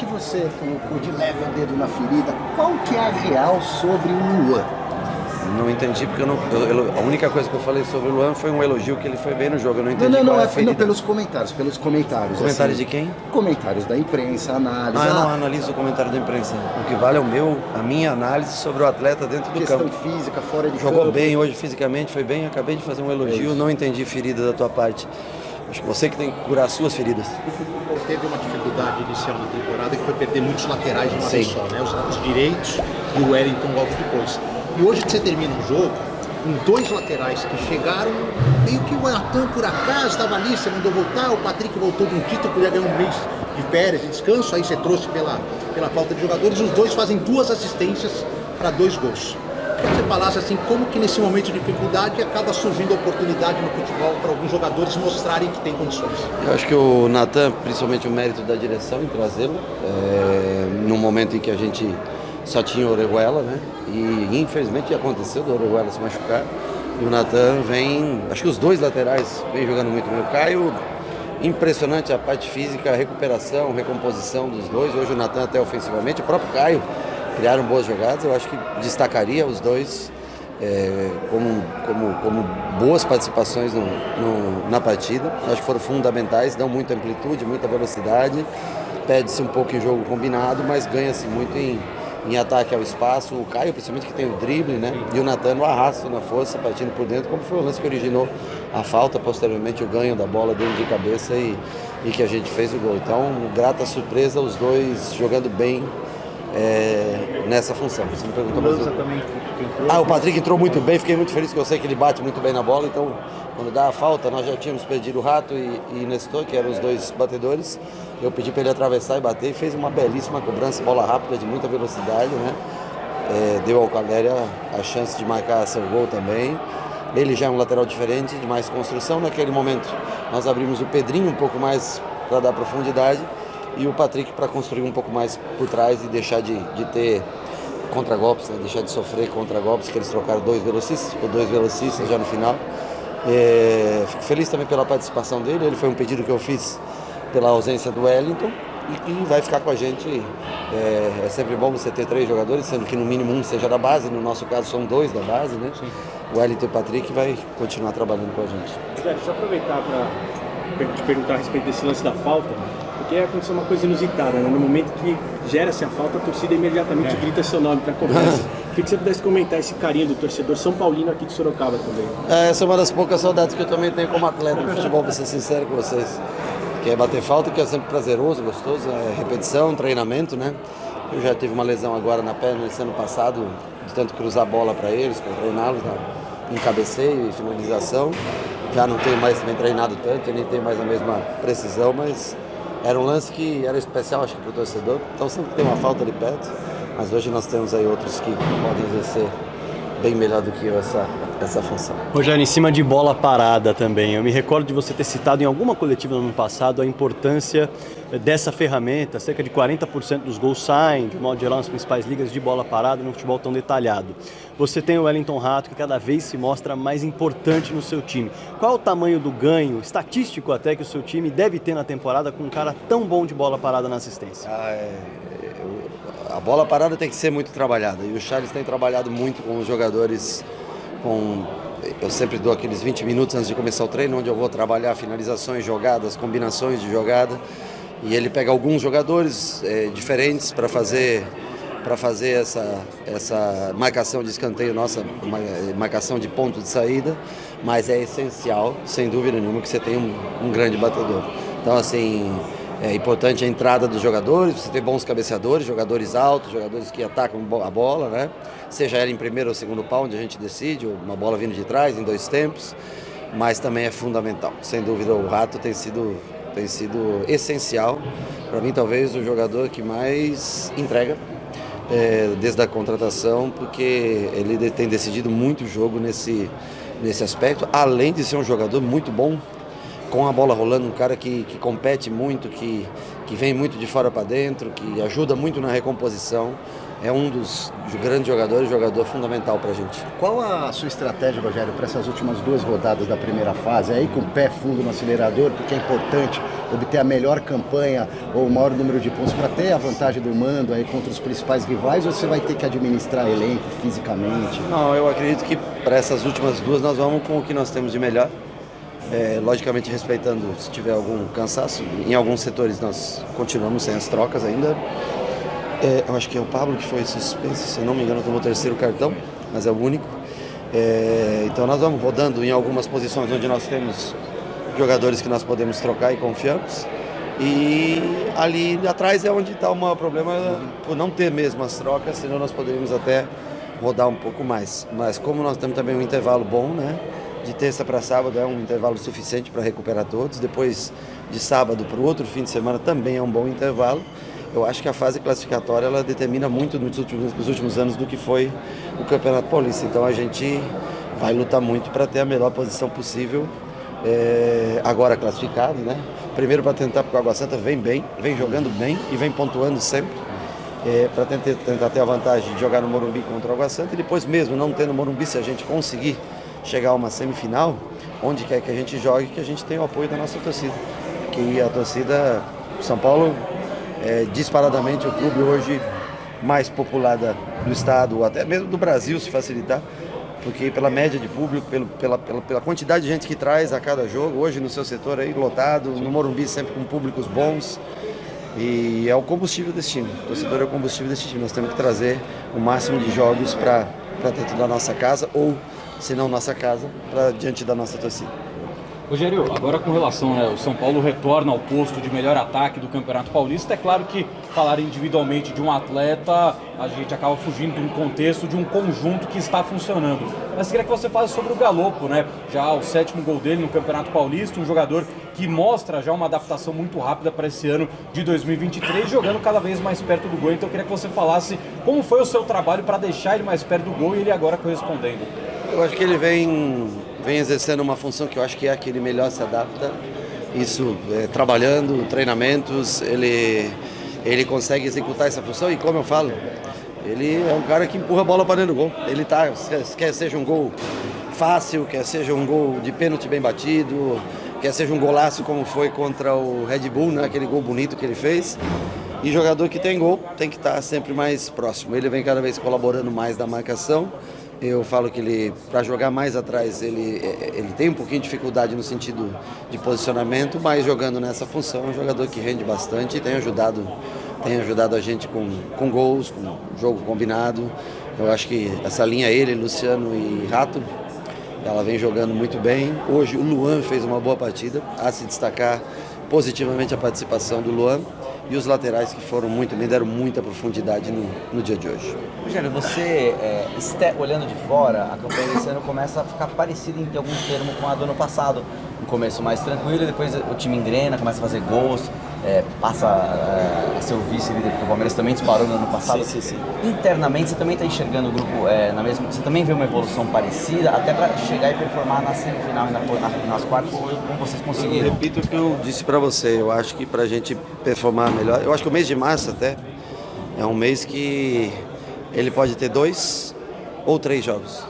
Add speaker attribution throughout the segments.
Speaker 1: você colocou de leve o dedo na ferida. Qual que é a real sobre o Luan?
Speaker 2: Não entendi, porque a única coisa que eu falei sobre o Luan foi um elogio que ele foi bem no jogo. Eu não entendi qual é a ferida.
Speaker 1: Não, pelos comentários.
Speaker 2: Comentários assim, de quem?
Speaker 1: Comentários da imprensa, análise.
Speaker 2: Eu não analiso o comentário da imprensa. O que vale é a minha análise sobre o atleta dentro do campo.
Speaker 1: Questão física, fora de
Speaker 2: Jogou
Speaker 1: campo.
Speaker 2: bem hoje fisicamente, foi bem. Acabei de fazer um elogio, não entendi ferida da tua parte. Acho que você que tem que curar as suas feridas.
Speaker 3: Teve uma dificuldade inicial na temporada que foi perder muitos laterais de uma vez
Speaker 2: Sim.
Speaker 3: só, né? Os lados direitos e o Wellington logo depois. E hoje você termina um jogo com dois laterais que chegaram, meio que o Natan por acaso estava ali, você mandou voltar, o Patrick voltou de um título, podia ganhar um mês de férias, de descanso, aí você trouxe pela falta de jogadores, os dois fazem 2 assistências para 2 gols. Queria que você falasse assim, como que nesse momento de dificuldade acaba surgindo a oportunidade no futebol para alguns jogadores mostrarem que tem condições?
Speaker 2: Eu acho que o Natan, principalmente o mérito da direção em trazê-lo, num momento em que a gente só tinha o Orejuela, né? E infelizmente aconteceu do Orejuela se machucar. E o Natan vem, acho que os dois laterais vem jogando muito bem. O Caio, impressionante a parte física, a recuperação, recomposição dos dois. Hoje o Natan até ofensivamente, o próprio Caio criaram boas jogadas. Eu acho que destacaria os dois como boas participações na partida. Acho que foram fundamentais, dão muita amplitude, muita velocidade. Perde-se um pouco em jogo combinado, mas ganha-se muito em ataque ao espaço. O Caio, principalmente, que tem o drible, né? E o Natan no arrasto, na força, partindo por dentro, como foi o lance que originou a falta, posteriormente o ganho da bola dentro de cabeça e que a gente fez o gol. Então, grata surpresa, os dois jogando bem nessa função. Você me perguntou mais
Speaker 3: também entrou.
Speaker 2: o Patrick entrou muito bem, fiquei muito feliz, porque eu sei que ele bate muito bem na bola, então quando dá a falta, nós já tínhamos perdido o Rato e Nestor, que eram os dois batedores. Eu pedi para ele atravessar e bater, e fez uma belíssima cobrança, bola rápida, de muita velocidade, né? Deu ao Caldeira a chance de marcar seu gol também. Ele já é um lateral diferente, de mais construção. Naquele momento nós abrimos o Pedrinho um pouco mais para dar profundidade e o Patrick para construir um pouco mais por trás e deixar de ter contragolpes, né? Deixar de sofrer contragolpes, que eles trocaram 2 velocistas já no final. Fico feliz também pela participação dele. Ele foi um pedido que eu fiz pela ausência do Wellington e que vai ficar com a gente. É sempre bom você ter 3 jogadores, sendo que no mínimo um seja da base. No nosso caso são 2 da base, né? Sim. O Wellington e o Patrick vai continuar trabalhando com a gente.
Speaker 4: Deixa eu aproveitar para te perguntar a respeito desse lance da falta, porque aconteceu uma coisa inusitada, né? No momento que gera-se a falta, a torcida imediatamente grita seu nome para a cobrança. Queria que você pudesse comentar esse carinho do torcedor São Paulino aqui de Sorocaba também.
Speaker 2: Essa é uma das poucas saudades que eu também tenho como atleta de futebol, para ser sincero com vocês. Que é bater falta, que é sempre prazeroso, gostoso, repetição, treinamento, né? Eu já tive uma lesão agora na perna esse ano passado, de tanto cruzar a bola para eles, para treiná-los em cabeceio e finalização. Já não tenho mais também treinado tanto, nem tenho mais a mesma precisão, mas era um lance que era especial, acho que, para o torcedor. Então sempre tem uma falta ali perto, mas hoje nós temos aí outros que podem exercer bem melhor do que eu essa função.
Speaker 4: Rogério, em cima de bola parada também, eu me recordo de você ter citado em alguma coletiva no ano passado a importância dessa ferramenta. Cerca de 40% dos gols saem, de modo geral, nas principais ligas, de bola parada, num futebol tão detalhado. Você tem o Wellington Rato, que cada vez se mostra mais importante no seu time. Qual é o tamanho do ganho, estatístico até, que o seu time deve ter na temporada com um cara tão bom de bola parada na assistência?
Speaker 2: A bola parada tem que ser muito trabalhada, e o Charles tem trabalhado muito com os jogadores. Eu sempre dou aqueles 20 minutos antes de começar o treino, onde eu vou trabalhar finalizações, jogadas, combinações de jogada, e ele pega alguns jogadores diferentes para fazer essa marcação de escanteio nossa, marcação de ponto de saída, mas é essencial, sem dúvida nenhuma, que você tenha um grande batedor. Então, assim, é importante a entrada dos jogadores, você ter bons cabeceadores, jogadores altos, jogadores que atacam a bola, né? Seja ela em primeiro ou segundo pau, onde a gente decide, ou uma bola vindo de trás, em 2 tempos, mas também é fundamental. Sem dúvida, o Rato tem sido essencial. Para mim, talvez, o jogador que mais entrega desde a contratação, porque ele tem decidido muito o jogo nesse aspecto, além de ser um jogador muito bom, com a bola rolando, um cara que compete muito, que vem muito de fora para dentro, que ajuda muito na recomposição. é um dos grandes jogadores, jogador fundamental para a gente.
Speaker 1: Qual a sua estratégia, Rogério, para essas últimas 2 rodadas da primeira fase? É aí com o pé fundo no acelerador, porque é importante obter a melhor campanha ou o maior número de pontos para ter a vantagem do mando aí contra os principais rivais, ou você vai ter que administrar elenco fisicamente?
Speaker 2: Não, eu acredito que para essas últimas 2 nós vamos com o que nós temos de melhor. Logicamente respeitando se tiver algum cansaço. Em alguns setores nós continuamos sem as trocas ainda. Eu acho que é o Pablo que foi suspenso, se não me engano tomou o 3º cartão, mas é o único. Então nós vamos rodando em algumas posições onde nós temos jogadores que nós podemos trocar e confiamos. E ali atrás é onde está o maior problema, por não ter mesmo as trocas, senão nós poderíamos até rodar um pouco mais. Mas como nós temos também um intervalo bom, né? De terça para sábado é um intervalo suficiente para recuperar todos. Depois de sábado para o outro fim de semana também é um bom intervalo. Eu acho que a fase classificatória ela determina muito nos últimos anos do que foi o Campeonato Paulista. Então a gente vai lutar muito para ter a melhor posição possível, agora classificado, né? Primeiro para tentar, porque o Água Santa vem bem, vem jogando bem e vem pontuando sempre. Para tentar ter a vantagem de jogar no Morumbi contra o Água Santa e depois mesmo não tendo Morumbi, se a gente conseguir chegar a uma semifinal, onde quer que a gente jogue, que a gente tenha o apoio da nossa torcida. Que a torcida São Paulo é disparadamente o clube hoje mais popular do estado, ou até mesmo do Brasil, se facilitar, porque pela média de público, pela quantidade de gente que traz a cada jogo, hoje no seu setor aí lotado, no Morumbi sempre com públicos bons, e é o combustível desse time. O torcedor é o combustível desse time. Nós temos que trazer o máximo de jogos para dentro da nossa casa, ou se não nossa casa, para diante da nossa torcida.
Speaker 5: Rogério, agora com relação, né, o São Paulo retorna ao posto de melhor ataque do Campeonato Paulista. É claro que falar individualmente de um atleta, a gente acaba fugindo de um contexto, de um conjunto que está funcionando. Mas queria que você falasse sobre o Galopo, né? Já o 7º gol dele no Campeonato Paulista, um jogador que mostra já uma adaptação muito rápida para esse ano de 2023, jogando cada vez mais perto do gol. Então eu queria que você falasse como foi o seu trabalho para deixar ele mais perto do gol e ele agora correspondendo.
Speaker 2: Eu acho que ele vem exercendo uma função que eu acho que é a que ele melhor se adapta. Isso, trabalhando, treinamentos, ele consegue executar essa função e, como eu falo, ele é um cara que empurra a bola para dentro do gol. Ele quer seja um gol fácil, quer seja um gol de pênalti bem batido, quer seja um golaço como foi contra o Red Bull, né? Aquele gol bonito que ele fez. E jogador que tem gol tem que estar sempre mais próximo. Ele vem cada vez colaborando mais na marcação. Eu falo que ele, para jogar mais atrás, ele tem um pouquinho de dificuldade no sentido de posicionamento, mas jogando nessa função é um jogador que rende bastante e tem ajudado a gente com gols, com jogo combinado. Eu acho que essa linha ele, Luciano e Rato, ela vem jogando muito bem. Hoje o Luan fez uma boa partida, a se destacar positivamente a participação do Luan. E os laterais que me deram muita profundidade no dia de hoje.
Speaker 6: Rogério, você, olhando de fora, a campanha desse ano começa a ficar parecida em algum termo com a do ano passado. No começo mais tranquilo, depois o time engrena, começa a fazer gols, passa a ser o vice-líder, porque o Palmeiras também disparou no ano passado.
Speaker 2: Sim.
Speaker 6: Internamente, você também está enxergando o grupo você também vê uma evolução parecida, até para chegar e performar na semifinal e nas quartas, como vocês conseguiram?
Speaker 2: Eu repito o que eu disse para você, eu acho que para a gente performar melhor, eu acho que o mês de março até é um mês que ele pode ter 2 ou 3 jogos.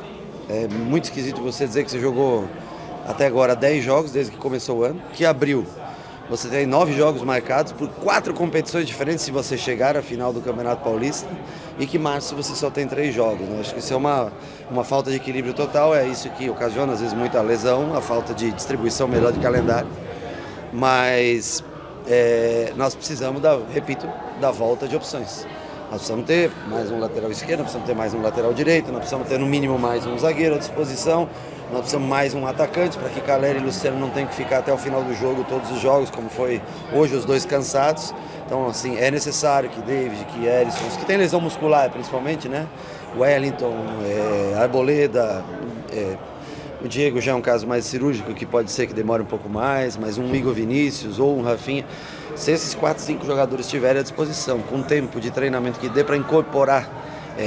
Speaker 2: É muito esquisito você dizer que você jogou até agora 10 jogos desde que começou o ano, que abril você tem 9 jogos marcados por 4 competições diferentes se você chegar à final do Campeonato Paulista, e que março você só tem 3 jogos. Né? Acho que isso é uma falta de equilíbrio total, é isso que ocasiona às vezes muita lesão, a falta de distribuição melhor de calendário, mas nós precisamos, da volta de opções. Nós precisamos ter mais um lateral esquerdo, nós precisamos ter mais um lateral direito, nós precisamos ter no mínimo mais um zagueiro à disposição, nós precisamos mais um atacante para que Caleri e Luciano não tenham que ficar até o final do jogo, todos os jogos, como foi hoje, os 2 cansados. Então, assim, é necessário que David, que Erisson, os que tem lesão muscular principalmente, né? Wellington, Arboleda, o Diego já é um caso mais cirúrgico, que pode ser que demore um pouco mais, mas um Igor Vinícius ou um Rafinha. Se esses 4, 5 jogadores estiverem à disposição, com tempo de treinamento que dê para incorporar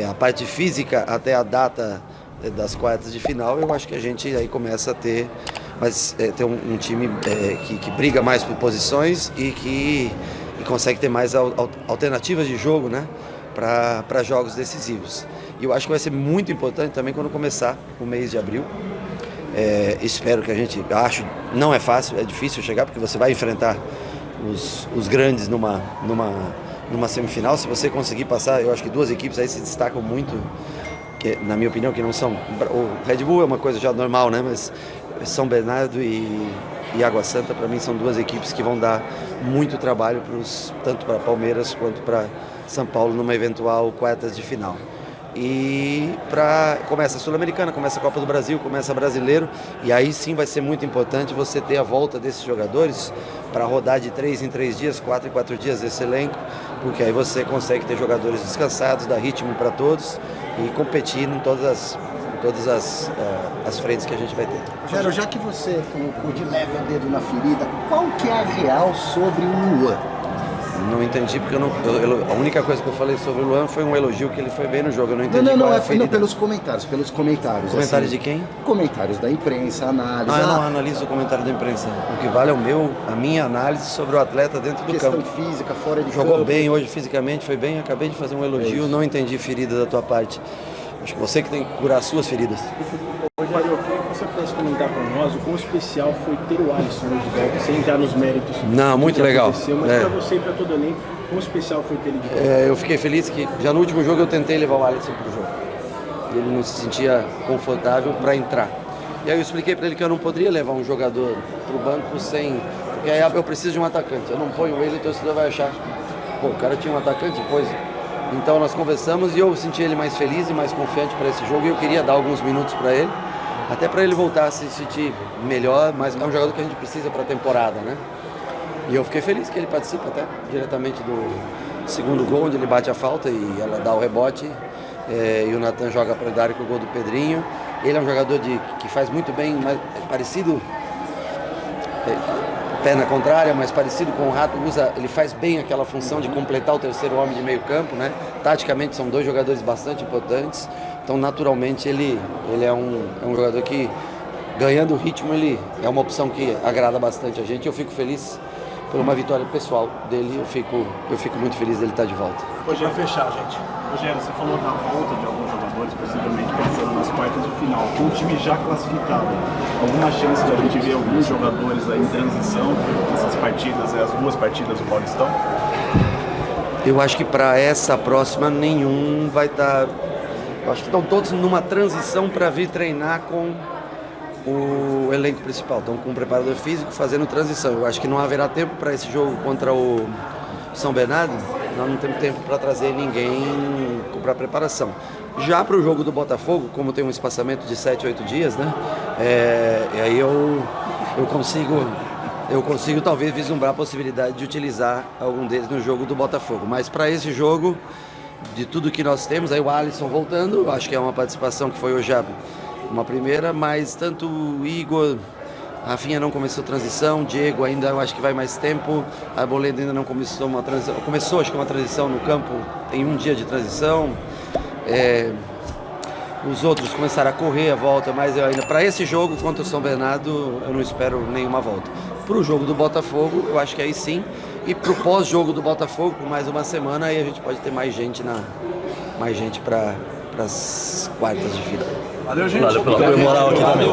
Speaker 2: a parte física até a data das quartas de final, eu acho que a gente aí começa a ter um time que briga mais por posições e consegue ter mais alternativas de jogo, né? para jogos decisivos. E eu acho que vai ser muito importante também quando começar o mês de abril. Espero que a gente, não é fácil, é difícil chegar, porque você vai enfrentar os grandes numa semifinal. Se você conseguir passar, eu acho que duas equipes aí se destacam muito, que, na minha opinião, que não são... O Red Bull é uma coisa já normal, né? Mas São Bernardo e Água Santa, para mim, são duas equipes que vão dar muito trabalho tanto para Palmeiras quanto para São Paulo numa eventual quartas de final. E começa a Sul-Americana, começa a Copa do Brasil, começa Brasileiro, e aí sim vai ser muito importante você ter a volta desses jogadores para rodar de 3 em 3 dias, 4 em 4 dias esse elenco, porque aí você consegue ter jogadores descansados, dar ritmo para todos e competir em todas as frentes que a gente vai ter.
Speaker 1: Rogério, já que você colocou de leve o dedo na ferida, qual que é a real sobre o Luan?
Speaker 2: Não entendi, porque a única coisa que eu falei sobre o Luan foi um elogio, que ele foi bem no jogo. Eu não entendi
Speaker 1: Não,
Speaker 2: qual é a ferida.
Speaker 1: pelos comentários.
Speaker 2: Comentários assim, de quem?
Speaker 1: Comentários da imprensa, análise.
Speaker 2: Eu não analiso o comentário da imprensa. O que vale é a minha análise sobre o atleta dentro do campo.
Speaker 1: Questão física, fora de
Speaker 2: Jogou
Speaker 1: campo.
Speaker 2: bem hoje fisicamente, foi bem. Acabei de fazer um elogio, não entendi ferida da tua parte. Acho que você que tem que curar as suas feridas.
Speaker 7: Rogério, eu queria que você pudesse comentar para nós o quão especial foi ter o Alisson hoje de volta, sem entrar nos méritos.
Speaker 2: Não, muito legal.
Speaker 7: Mas para você e para todo o elenco, quão especial foi ter ele de volta?
Speaker 2: Eu fiquei feliz que já no último jogo eu tentei levar o Alisson para o jogo. Ele não se sentia confortável para entrar. E aí eu expliquei para ele que eu não poderia levar um jogador para o banco sem... Porque aí eu preciso de um atacante. Eu não ponho ele, o torcedor vai achar... Pô, o cara tinha um atacante, pois... Então nós conversamos e eu senti ele mais feliz e mais confiante para esse jogo, e eu queria dar alguns minutos para ele, até para ele voltar a se sentir melhor, mas é um jogador que a gente precisa para a temporada, né? E eu fiquei feliz que ele participa até diretamente do segundo gol, onde ele bate a falta e ela dá o rebote, e o Natan joga para dar com o gol do Pedrinho. Ele é um jogador que faz muito bem, mas parecido... perna contrária, mas parecido com o Rato, ele faz bem aquela função de completar o terceiro homem de meio campo, né? Taticamente são dois jogadores bastante importantes, então naturalmente ele é um jogador que, ganhando ritmo, ele é uma opção que agrada bastante a gente. Eu fico feliz por uma vitória pessoal dele, eu fico muito feliz dele estar de volta.
Speaker 7: Hoje vai fechar, gente. Rogério, você falou da volta de alguns jogadores, possivelmente passando nas quartas de final, com o time já classificado. Alguma chance de a gente ver alguns jogadores aí em transição nessas partidas, as duas partidas do Paulistão?
Speaker 2: Eu acho que para essa próxima nenhum vai estar... Eu acho que estão todos numa transição para vir treinar com o elenco principal. Estão com o preparador físico fazendo transição. Eu acho que não haverá tempo para esse jogo contra o São Bernardo. Nós não temos tempo para trazer ninguém para preparação. Já para o jogo do Botafogo, como tem um espaçamento de 7, 8 dias, né? E aí eu consigo talvez vislumbrar a possibilidade de utilizar algum deles no jogo do Botafogo. Mas para esse jogo, de tudo que nós temos, aí o Alisson voltando, eu acho que é uma participação que foi hoje uma primeira, mas tanto o Igor... A Rafinha não começou transição, Diego ainda eu acho que vai mais tempo, a Arboleda ainda não começou uma transição, começou acho que uma transição no campo, tem um dia de transição, os outros começaram a correr a volta, mas eu ainda, para esse jogo contra o São Bernardo, eu não espero nenhuma volta. Para o jogo do Botafogo, eu acho que aí sim, e para o pós-jogo do Botafogo, por mais uma semana, aí a gente pode ter mais gente para as quartas de final.
Speaker 7: Valeu, gente.
Speaker 4: Valeu pela moral aqui também.